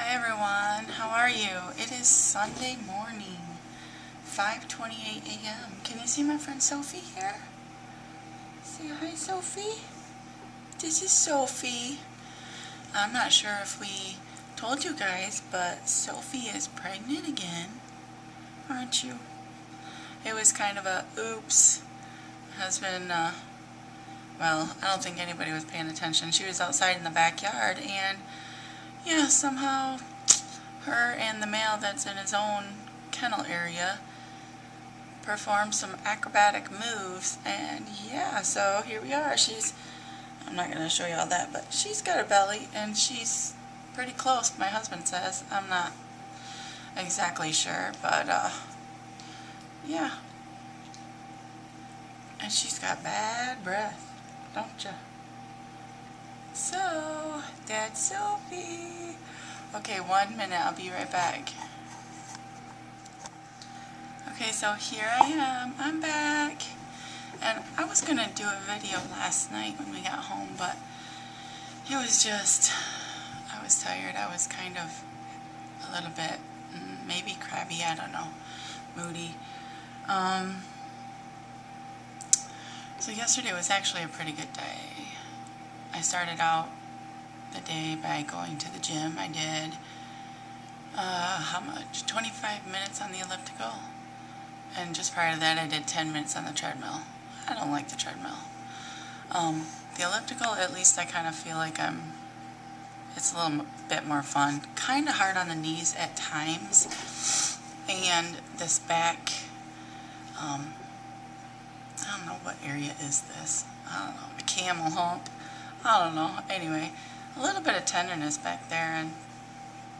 Hi everyone, how are you? It is Sunday morning, 5:28 a.m. Can you see my friend Sophie here? Say hi, Sophie. This is Sophie. I'm not sure if we told you guys, but Sophie is pregnant again, aren't you? It was kind of a oops. Husband, well, I don't think anybody was paying attention. She was outside in the backyard and yeah, somehow her and the male that's in his own kennel area performed some acrobatic moves, and yeah, so here we are. I'm not going to show you all that, but she's got a belly and she's pretty close, my husband says. I'm not exactly sure, but yeah. And she's got bad breath, don't ya? So, that's Sophie. Okay, 1 minute, I'll be right back. Okay, so here I am, I'm back. And I was going to do a video last night when we got home, but it was just, I was tired. I was kind of a little bit, maybe crabby, I don't know, moody. So yesterday was actually a pretty good day. I started out the day by going to the gym. I did, how much? 25 minutes on the elliptical. And just prior to that, I did 10 minutes on the treadmill. I don't like the treadmill. The elliptical, at least I kind of feel like it's a little bit more fun. Kind of hard on the knees at times. And this back, I don't know what area is this. I don't know, a camel hump. I don't know. Anyway, a little bit of tenderness back there, and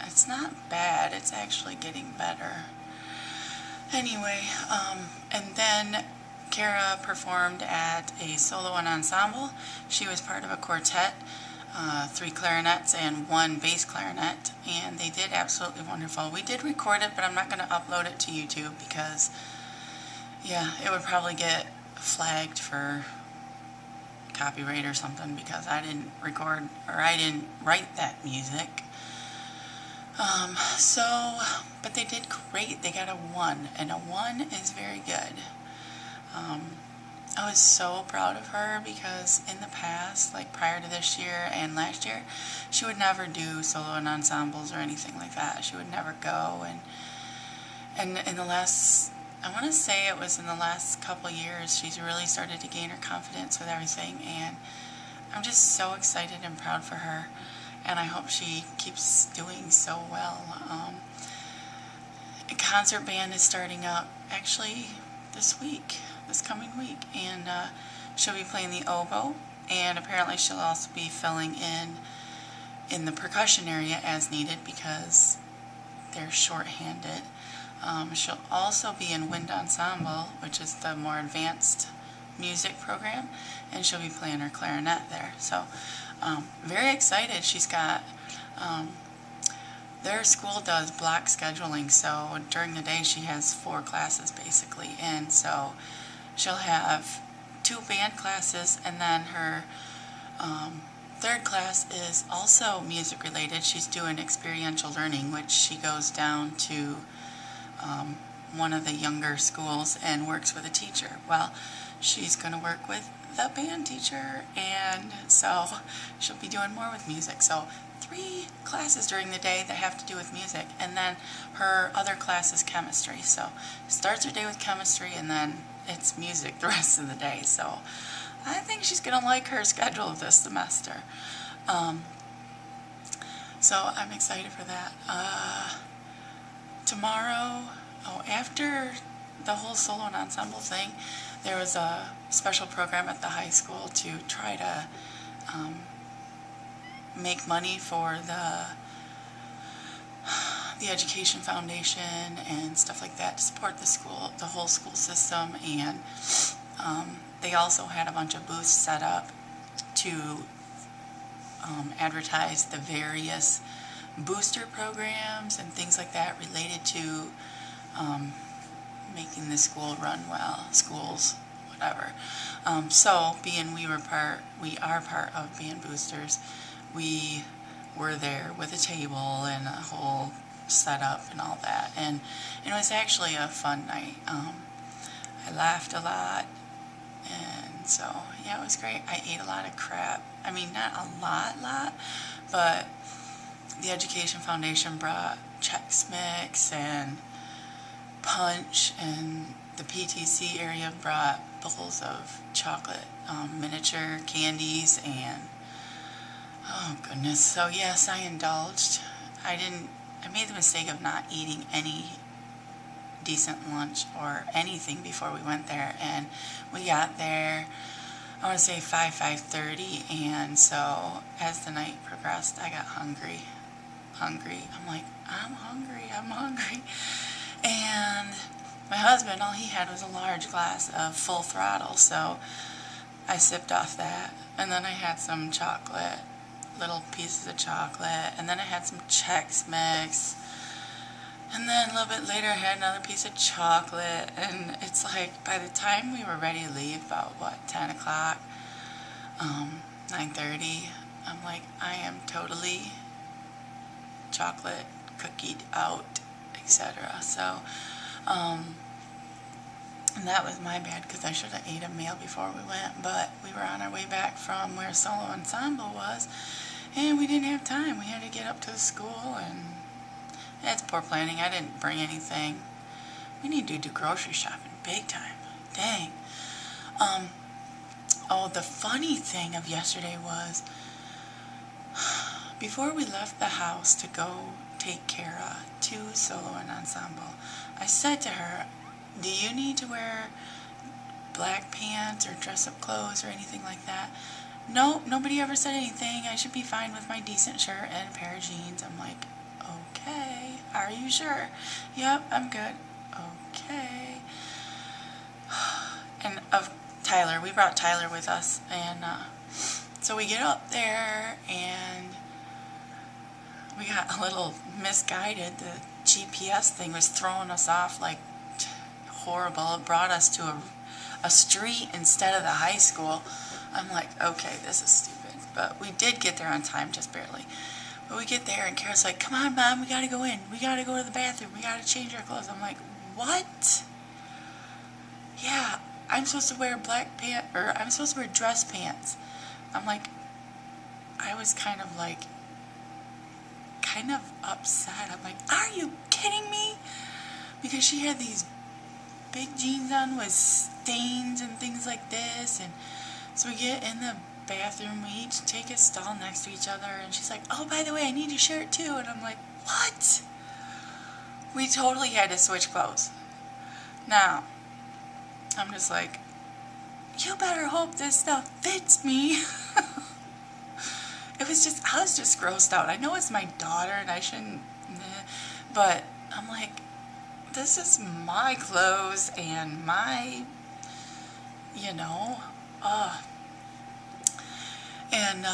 it's not bad. It's actually getting better. Anyway, and then Kara performed at a solo and ensemble. She was part of a quartet, 3 clarinets and 1 bass clarinet, and they did absolutely wonderful. We did record it, but I'm not going to upload it to YouTube because, yeah, it would probably get flagged for copyright or something because I didn't record, or I didn't write that music. But they did great. They got a 1, and a 1 is very good. I was so proud of her because in the past, like prior to this year and last year, she would never do solo and ensembles or anything like that. She would never go, and in the last, I want to say it was in the last couple years, she's really started to gain her confidence with everything, and I'm just so excited and proud for her, and I hope she keeps doing so well. A concert band is starting up actually this coming week, and she'll be playing the oboe, and apparently she'll also be filling in the percussion area as needed because they're short-handed. She'll also be in wind ensemble, which is the more advanced music program, and she'll be playing her clarinet there. So very excited. She's got their school does block scheduling, so during the day she has 4 classes basically, and so she'll have 2 band classes, and then her 3rd class is also music related. She's doing experiential learning, which she goes down to one of the younger schools and works with a teacher. Well, she's going to work with the band teacher, and so she'll be doing more with music. So 3 classes during the day that have to do with music, and then her other class is chemistry. So starts her day with chemistry, and then it's music the rest of the day. So I think she's going to like her schedule this semester. So I'm excited for that. Tomorrow, after the whole solo and ensemble thing, there was a special program at the high school to try to make money for the Education Foundation and stuff like that to support the school, the whole school system, and they also had a bunch of booths set up to advertise the various booster programs and things like that related to making the school run well, schools, whatever. So being we are part of Band Boosters, we were there with a table and a whole setup and all that. And it was actually a fun night. I laughed a lot, and so yeah, it was great. I ate a lot of crap. I mean, not a lot, but the Education Foundation brought Chex Mix and punch, and the PTC area brought bowls of chocolate miniature candies, and oh goodness. So yes, I indulged. I made the mistake of not eating any decent lunch or anything before we went there, and we got there, I want to say 5:30, and so as the night progressed, I got hungry. I'm like, I'm hungry. And my husband, all he had was a large glass of Full Throttle, so I sipped off that, and then I had some chocolate, little pieces of chocolate, and then I had some Chex Mix, and then a little bit later I had another piece of chocolate, and it's like by the time we were ready to leave, about 10 o'clock, 9:30, I'm like, I am totally chocolate cookied out, etc. So, and that was my bad, because I should have ate a meal before we went, but we were on our way back from where solo ensemble was, and we didn't have time. We had to get up to the school, and that's poor planning. I didn't bring anything. We need to do grocery shopping big time. Dang. Oh, the funny thing of yesterday was, before we left the house to go take care of 2 solo and ensemble, I said to her, do you need to wear black pants or dress-up clothes or anything like that? No, nobody ever said anything. I should be fine with my decent shirt and a pair of jeans. I'm like, okay, are you sure? Yep, I'm good. Okay. And of Tyler, we brought Tyler with us, and so we get up there, and we got a little misguided. The GPS thing was throwing us off like horrible. It brought us to a street instead of the high school. I'm like, okay, this is stupid. But we did get there on time, just barely. But we get there, and Kara's like, come on, Mom, we gotta go in. We gotta go to the bathroom. We gotta change our clothes. I'm like, what? Yeah, I'm supposed to wear black pants, or I'm supposed to wear dress pants. I'm like, I was kind of upset. I'm like, are you kidding me? Because she had these big jeans on with stains and things like this, and so we get in the bathroom, we each take a stall next to each other, and she's like, oh, by the way, I need your shirt too, and I'm like, what? We totally had to switch clothes. Now, I'm just like, you better hope this stuff fits me. I was just grossed out. I know it's my daughter and I shouldn't, but I'm like, this is my clothes and my, and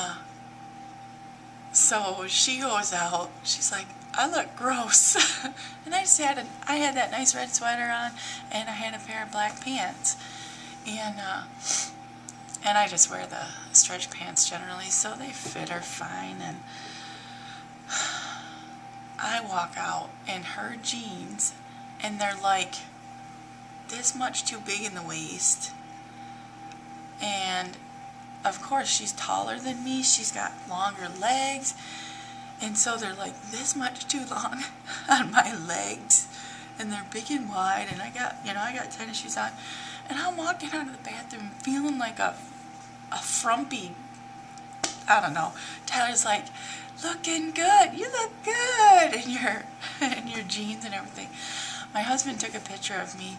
so she goes out, she's like, I look gross. And I had that nice red sweater on, and I had a pair of black pants, and I just wear the stretch pants generally, so they fit her fine. And I walk out in her jeans, and they're like this much too big in the waist, and of course she's taller than me, she's got longer legs, and so they're like this much too long on my legs, and they're big and wide, and I got tennis shoes on, and I'm walking out of the bathroom feeling like a frumpy, I don't know. Tyler's like, looking good, you look good in your jeans and everything. My husband took a picture of me.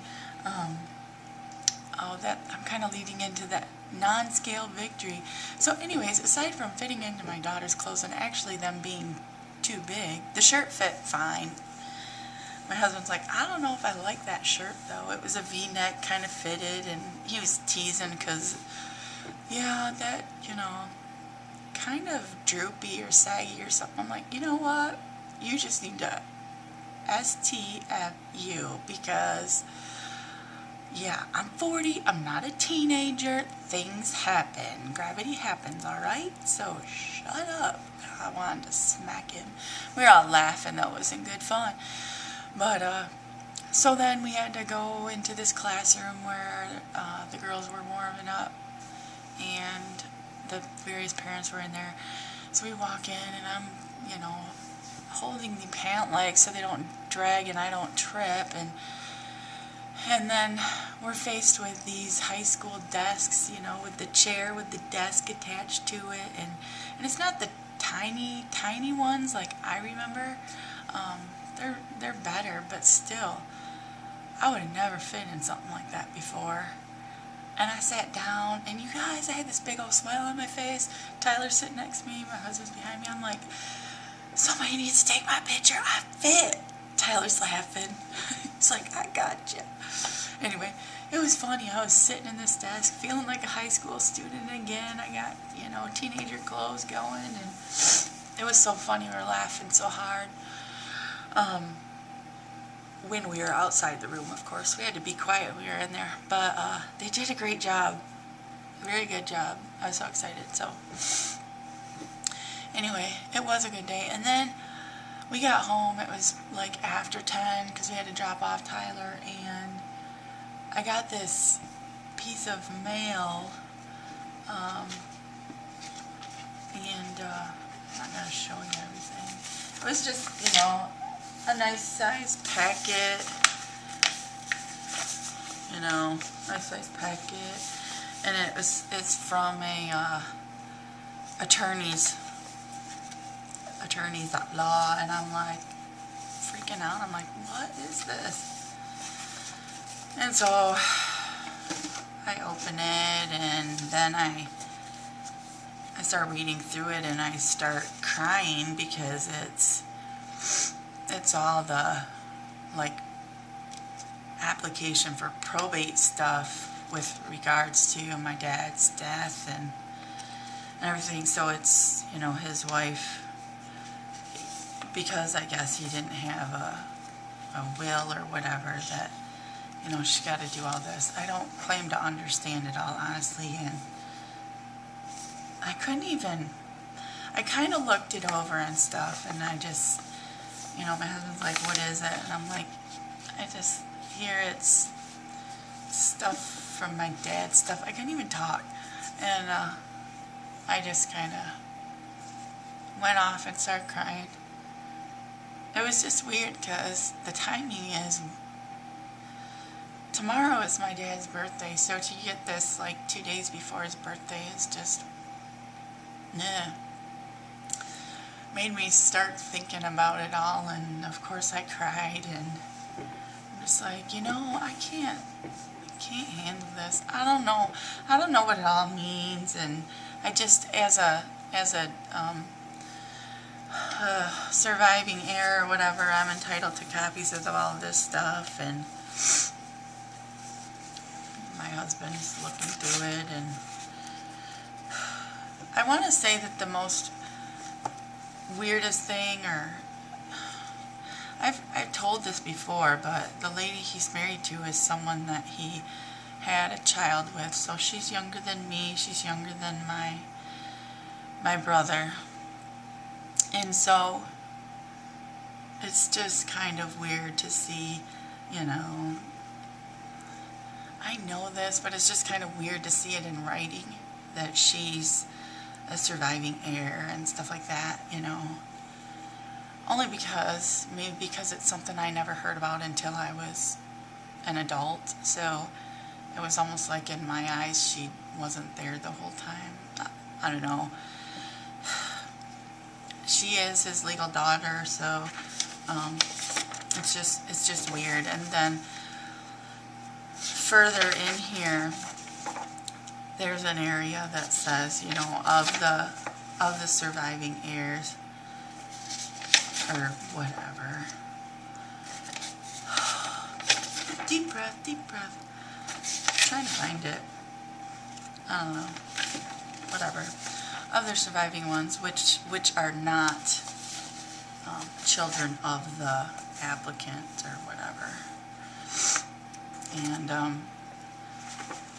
That I'm kind of leading into that non-scale victory. So anyways, aside from fitting into my daughter's clothes and actually them being too big, the shirt fit fine. My husband's like, I don't know if I like that shirt though. It was a V-neck, kind of fitted, and he was teasing because, yeah, that, kind of droopy or saggy or something. I'm like, you know what? You just need to STFU, because Yeah, I'm 40. I'm not a teenager. Things happen. Gravity happens, alright? So shut up. I wanted to smack him. We were all laughing, though. It wasn't good fun. But, so then we had to go into this classroom where the girls were warming up and the various parents were in there. So we walk in and I'm, holding the pant legs so they don't drag and I don't trip, and then we're faced with these high school desks, with the chair with the desk attached to it, and it's not the tiny ones like I remember. They're better, but still, I would have never fit in something like that before. And I sat down, and you guys, I had this big old smile on my face. Tyler's sitting next to me, my husband's behind me. I'm like, somebody needs to take my picture. I fit. Tyler's laughing. It's like, I got you. Anyway, it was funny. I was sitting in this desk, feeling like a high school student again. I got, teenager clothes going, and it was so funny. We were laughing so hard. When we were outside the room, of course, we had to be quiet when we were in there. But they did a great job. Very good job. I was so excited. So anyway, it was a good day. And then we got home. It was like after 10 because we had to drop off Tyler. And I got this piece of mail. I'm not going to show you everything. It was just, a nice size packet. Nice size packet. And it's from a attorneys at law, and I'm like freaking out. I'm like, what is this? And so I open it, and then I start reading through it, and I start crying because it's all the application for probate stuff with regards to my dad's death and everything. So it's his wife, because I guess he didn't have a will or whatever, that she got to do all this. I don't claim to understand it all, honestly, and I couldn't even. I kind of looked it over and stuff, and I just, my husband's like, what is it? And I'm like, I just hear it's stuff from my dad's stuff. I couldn't even talk. And I just kind of went off and started crying. It was just weird because the timing is, tomorrow is my dad's birthday, so to get this 2 days before his birthday is just, nah. Made me start thinking about it all, and of course I cried, and I'm just like, I can't handle this. I don't know what it all means, and I just, as a surviving heir or whatever, I'm entitled to copies of all of this stuff, and my husband's looking through it, and I want to say that the most weirdest thing, or I've told this before, but the lady he's married to is someone that he had a child with, so she's younger than me, she's younger than my brother, and so it's just kind of weird to see, I know this, but it's just kind of weird to see it in writing, that she's a surviving heir and stuff like that, Only maybe because it's something I never heard about until I was an adult, so it was almost like in my eyes she wasn't there the whole time. I don't know. She is his legal daughter, so it's just weird. And then further in here, there's an area that says, of the surviving heirs, or whatever. Deep breath, deep breath. I'm trying to find it. I don't know. Whatever. Of the surviving ones, which are not children of the applicant or whatever. And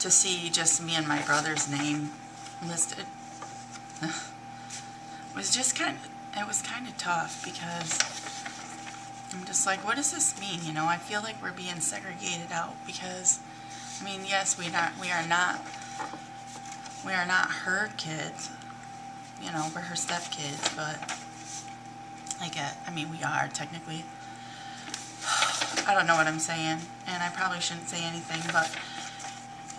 to see just me and my brother's name listed was just it was kind of tough, because I'm just like, what does this mean? You know, I feel like we're being segregated out, because, I mean, yes, we are not her kids, you know, we're her stepkids, but I mean, we are technically. I don't know what I'm saying, and I probably shouldn't say anything, but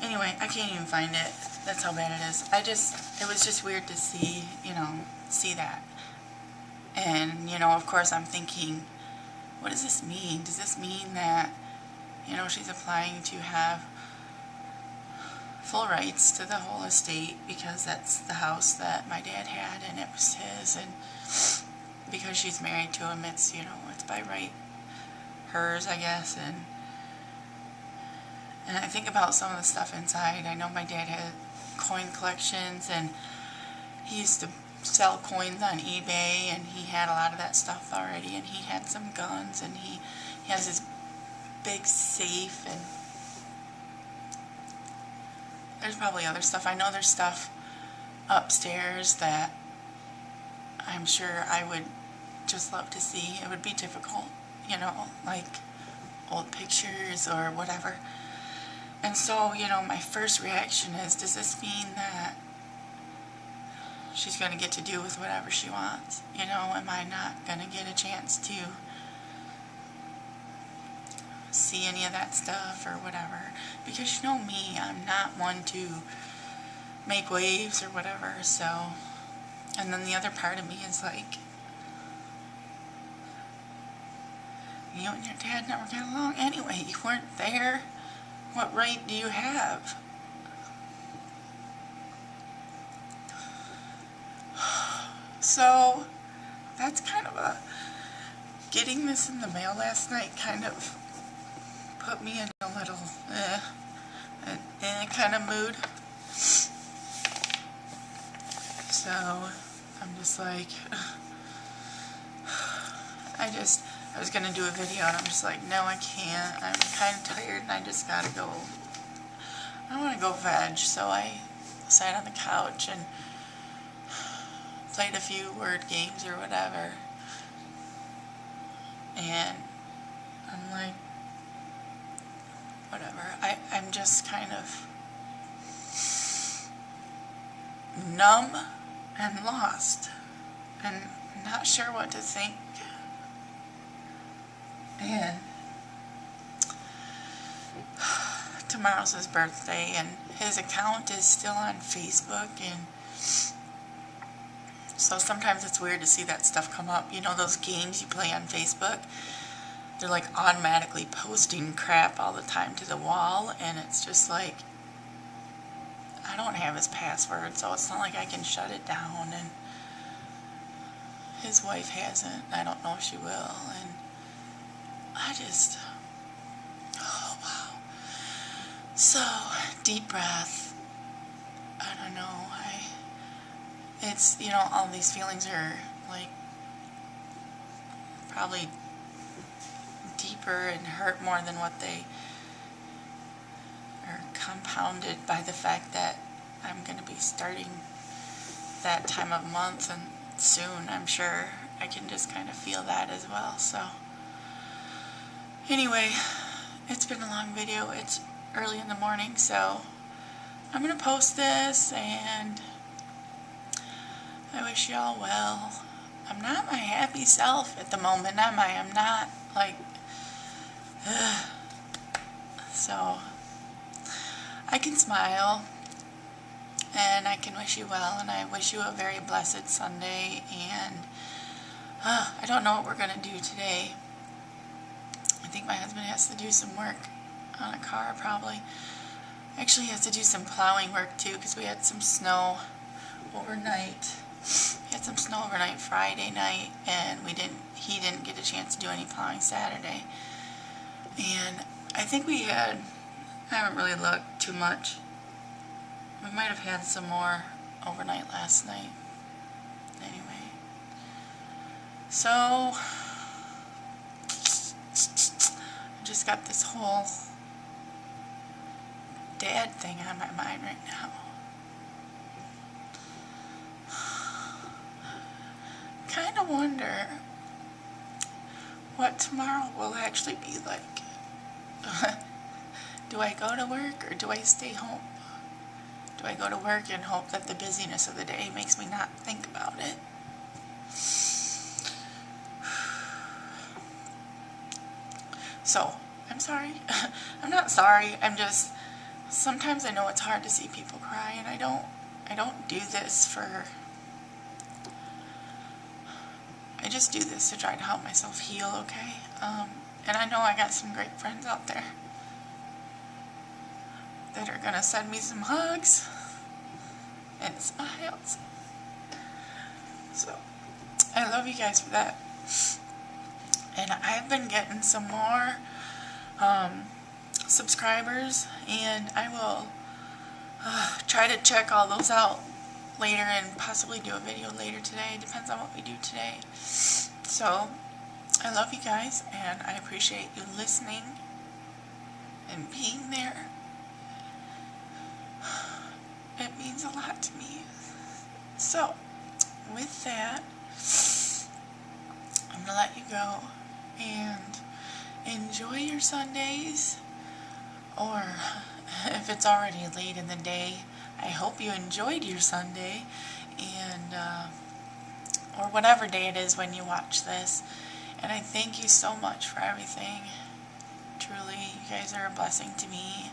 anyway, I can't even find it. That's how bad it is. It was just weird to see, you know, see that. And, you know, of course I'm thinking, what does this mean? Does this mean that, you know, she's applying to have full rights to the whole estate, because that's the house that my dad had and it was his, and because she's married to him, it's, you know, it's by right hers, I guess. And I think about some of the stuff inside. I know my dad had coin collections, and he used to sell coins on eBay, and he had a lot of that stuff already, and he had some guns, and he has his big safe, and there's probably other stuff. I know there's stuff upstairs that I'm sure I would just love to see. It would be difficult, you know, like old pictures or whatever. And so, you know, my first reaction is, does this mean that she's going to get to do with whatever she wants? You know, am I not going to get a chance to see any of that stuff or whatever? Because, you know me, I'm not one to make waves or whatever, so. And then the other part of me is like, you and your dad never got along anyway. You weren't there. What right do you have? So that's kind of getting this in the mail last night kind of put me in a little kind of mood. So I'm just like, I was gonna do a video, and I'm just like, no, I can't. I'm kind of tired, and I just gotta go. I want to go veg, so I sat on the couch and played a few word games or whatever. And I'm like, whatever. I'm just kind of numb and lost and not sure what to think. And tomorrow's his birthday, and his account is still on Facebook, and so sometimes it's weird to see that stuff come up. You know, those games you play on Facebook, they're like automatically posting crap all the time to the wall, and it's just like, I don't have his password, so it's not like I can shut it down, and his wife hasn't. I don't know if she will, and I just, oh wow. So, deep breath. I don't know, it's, you know, all these feelings are like probably deeper and hurt more than what they are, compounded by the fact that I'm going to be starting that time of month, and soon, I'm sure. I can just kind of feel that as well. So anyway, it's been a long video. It's early in the morning, so I'm going to post this, and I wish y'all well. I'm not my happy self at the moment, am I? I'm not, like, so I can smile, and I can wish you well, and I wish you a very blessed Sunday, and I don't know what we're going to do today. I think my husband has to do some work on a car, probably. Actually, he has to do some plowing work, too, because we had some snow overnight. We had some snow overnight Friday night, and he didn't get a chance to do any plowing Saturday. And I think I haven't really looked too much. We might have had some more overnight last night. Anyway. So, I just got this whole dad thing on my mind right now. Kind of wonder what tomorrow will actually be like. Do I go to work or do I stay home? Do I go to work and hope that the busyness of the day makes me not think about it? So, I'm sorry. I'm not sorry. I'm just, sometimes I know it's hard to see people cry, and I don't do this for, I just do this to try to help myself heal, okay? And I know I got some great friends out there that are gonna send me some hugs and smiles. So, I love you guys for that. And I've been getting some more subscribers, and I will try to check all those out later and possibly do a video later today. Depends on what we do today. So, I love you guys, and I appreciate you listening and being there. It means a lot to me. So, with that, I'm going to let you go and enjoy your Sundays, or if it's already late in the day, I hope you enjoyed your Sunday, and or whatever day it is when you watch this. And I thank you so much for everything. Truly, you guys are a blessing to me,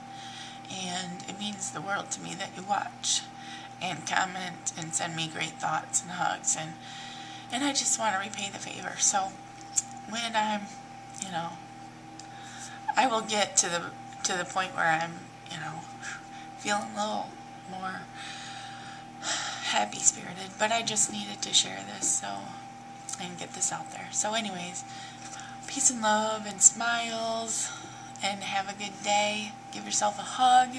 and it means the world to me that you watch and comment and send me great thoughts and hugs, and I just want to repay the favor. So when I'm, I will get to the point where I'm, feeling a little more happy spirited, but I just needed to share this and get this out there. So anyways, peace and love and smiles, and have a good day. Give yourself a hug.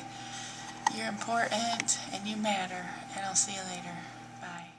You're important and you matter, and I'll see you later. Bye.